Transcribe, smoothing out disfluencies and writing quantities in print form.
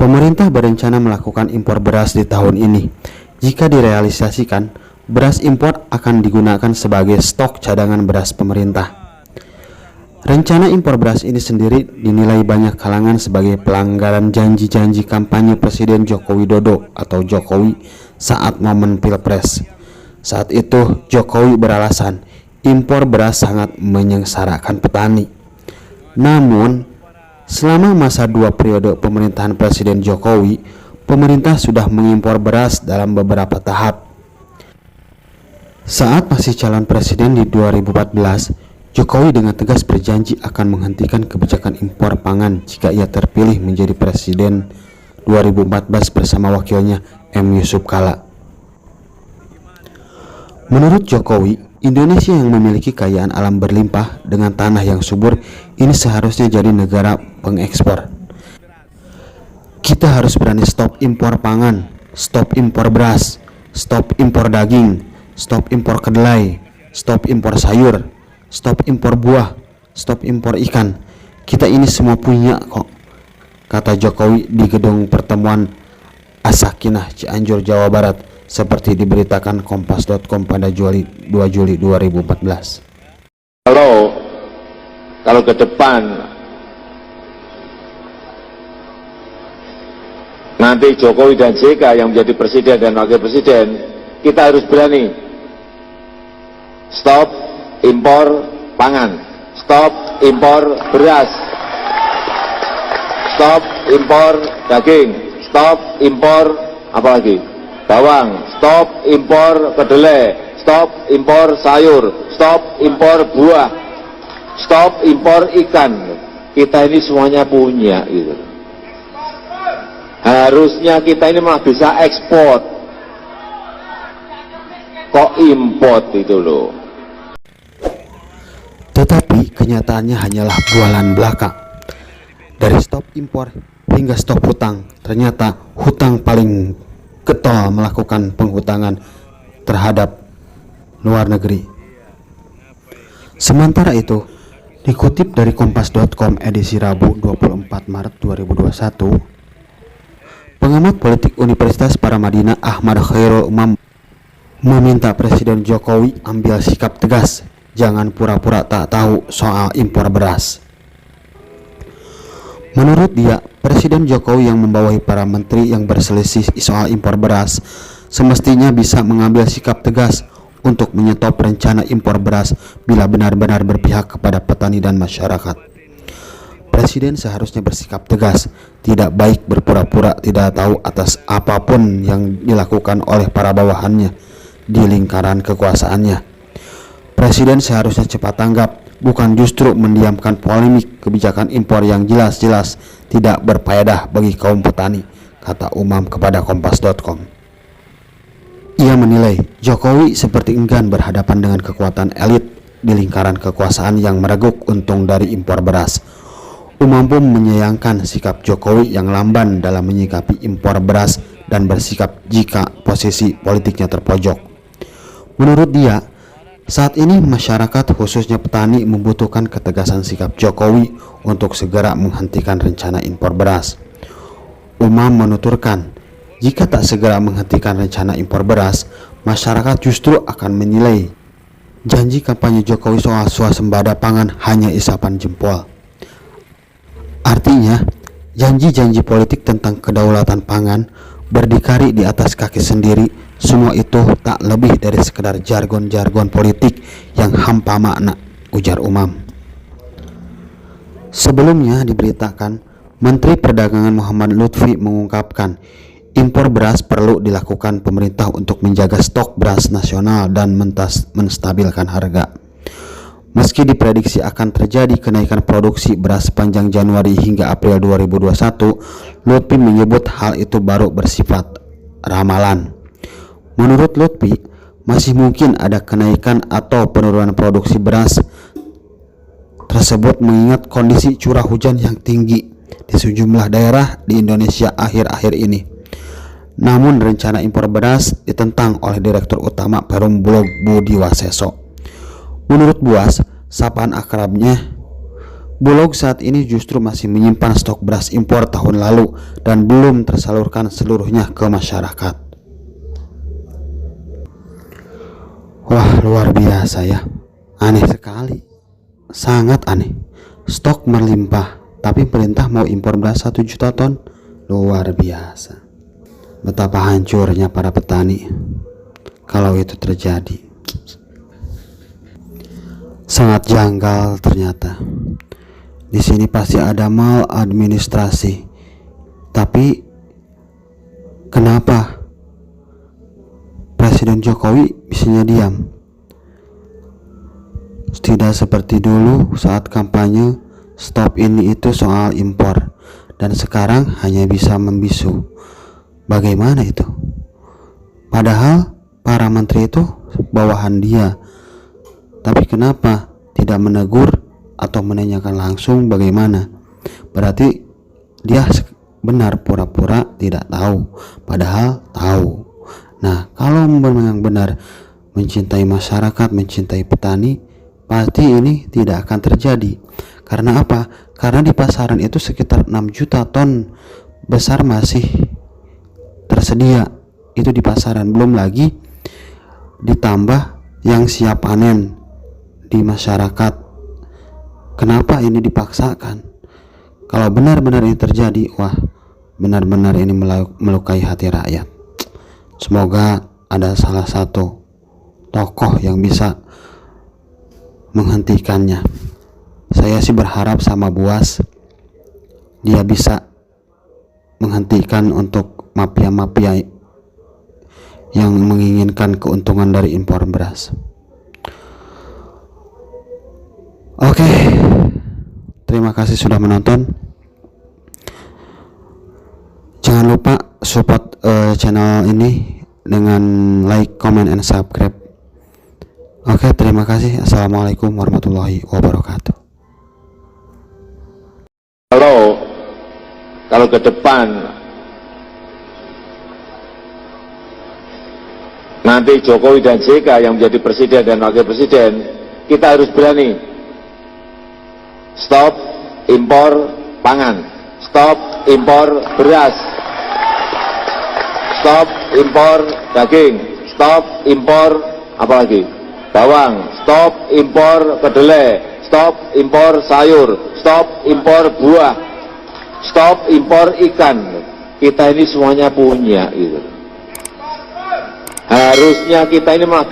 Pemerintah berencana melakukan impor beras di tahun ini. Jika direalisasikan, beras impor akan digunakan sebagai stok cadangan beras pemerintah. Rencana impor beras ini sendiri dinilai banyak kalangan sebagai pelanggaran janji-janji kampanye Presiden Joko Widodo atau Jokowi saat momen Pilpres. Saat itu Jokowi beralasan impor beras sangat menyengsarakan petani. Namun, selama masa 2 periode pemerintahan Presiden Jokowi, pemerintah sudah mengimpor beras dalam beberapa tahap. Saat masih calon presiden di 2014, Jokowi dengan tegas berjanji akan menghentikan kebijakan impor pangan jika ia terpilih menjadi presiden 2014 bersama wakilnya M. Yusuf Kala. Menurut Jokowi, Indonesia yang memiliki kekayaan alam berlimpah dengan tanah yang subur ini seharusnya jadi negara pengekspor. Kita harus berani stop impor pangan, stop impor beras, stop impor daging, stop impor kedelai, stop impor sayur, stop impor buah, stop impor ikan. Kita ini semua punya kok, kata Jokowi di gedung pertemuan As-Sakinah Cianjur, Jawa Barat, seperti diberitakan Kompas.com pada 2 Juli 2014. Kalau ke depan nanti Jokowi dan JK yang menjadi presiden dan wakil presiden, kita harus berani stop impor pangan, stop impor beras, stop impor daging, stop impor apalagi bawang, stop impor kedelai, stop impor sayur, stop impor buah, stop impor ikan. Kita ini semuanya punya gitu. Harusnya kita ini malah bisa ekspor, kok import itu loh. Tetapi kenyataannya hanyalah bualan belaka. Dari stop impor hingga stop hutang, ternyata hutang paling getol melakukan penghutangan terhadap luar negeri. Sementara itu, dikutip dari Kompas.com edisi Rabu 24 Maret 2021, pengamat politik Universitas Paramadina Ahmad Khairul Umam meminta Presiden Jokowi ambil sikap tegas, jangan pura-pura tak tahu soal impor beras. Menurut dia, Presiden Jokowi yang membawahi para menteri yang berselisih soal impor beras semestinya bisa mengambil sikap tegas untuk menyetop rencana impor beras bila benar-benar berpihak kepada petani dan masyarakat. Presiden seharusnya bersikap tegas, tidak baik berpura-pura tidak tahu atas apapun yang dilakukan oleh para bawahannya di lingkaran kekuasaannya. Presiden seharusnya cepat tanggap, bukan justru mendiamkan polemik kebijakan impor yang jelas-jelas tidak berfaedah bagi kaum petani, kata Umam kepada Kompas.com. Ia menilai Jokowi seperti enggan berhadapan dengan kekuatan elit di lingkaran kekuasaan yang mereguk untung dari impor beras. Umam pun menyayangkan sikap Jokowi yang lamban dalam menyikapi impor beras dan bersikap jika posisi politiknya terpojok. Menurut dia, saat ini masyarakat khususnya petani membutuhkan ketegasan sikap Jokowi untuk segera menghentikan rencana impor beras. Umam menuturkan, jika tak segera menghentikan rencana impor beras, masyarakat justru akan menilai janji kampanye Jokowi soal swasembada pangan hanya isapan jempol. Artinya, janji-janji politik tentang kedaulatan pangan berdikari di atas kaki sendiri, semua itu tak lebih dari sekedar jargon-jargon politik yang hampa makna, ujar Umam. Sebelumnya diberitakan, Menteri Perdagangan Muhammad Lutfi mengungkapkan impor beras perlu dilakukan pemerintah untuk menjaga stok beras nasional dan menstabilkan harga. Meski diprediksi akan terjadi kenaikan produksi beras sepanjang Januari hingga April 2021, Lutfi menyebut hal itu baru bersifat ramalan. Menurut Lutfi, masih mungkin ada kenaikan atau penurunan produksi beras tersebut mengingat kondisi curah hujan yang tinggi di sejumlah daerah di Indonesia akhir-akhir ini. Namun rencana impor beras ditentang oleh Direktur Utama Perum Bulog Budi Waseso. Menurut Buas, sapaan akrabnya, Bulog saat ini justru masih menyimpan stok beras impor tahun lalu dan belum tersalurkan seluruhnya ke masyarakat. Wah, luar biasa ya. Aneh sekali. Sangat aneh. Stok melimpah, tapi perintah mau impor beras 1 juta ton. Luar biasa. Betapa hancurnya para petani kalau itu terjadi. Sangat janggal ternyata. Di sini pasti ada maladministrasi. Tapi kenapa Presiden Jokowi bisanya diam? Tidak seperti dulu saat kampanye stop ini itu soal impor, dan sekarang hanya bisa membisu. Bagaimana itu? Padahal para menteri itu bawahan dia. Tapi kenapa tidak menegur atau menanyakan langsung bagaimana? Berarti dia benar pura-pura tidak tahu, padahal tahu. Nah, kalau memang benar mencintai masyarakat, mencintai petani, pasti ini tidak akan terjadi. Karena apa? Karena di pasaran itu sekitar 6 juta ton besar masih tersedia itu di pasaran, belum lagi ditambah yang siap panen di masyarakat. Kenapa ini dipaksakan? Kalau benar-benar ini terjadi, wah, benar-benar ini melukai hati rakyat. Semoga ada salah satu tokoh yang bisa menghentikannya. Saya sih berharap sama Buas, dia bisa menghentikan untuk mafia-mafia yang menginginkan keuntungan dari impor beras. Oke, terima kasih sudah menonton. Jangan lupa support channel ini dengan like, comment, and subscribe. Oke, terima kasih. Assalamualaikum warahmatullahi wabarakatuh. Kalau ke depan nanti Jokowi dan JK yang menjadi presiden dan wakil presiden, kita harus berani stop impor pangan, stop impor beras, stop impor daging, stop impor apalagi bawang, stop impor kedelai, stop impor sayur, stop impor buah, stop impor ikan. Kita ini semuanya punya gitu. Harusnya kita ini malah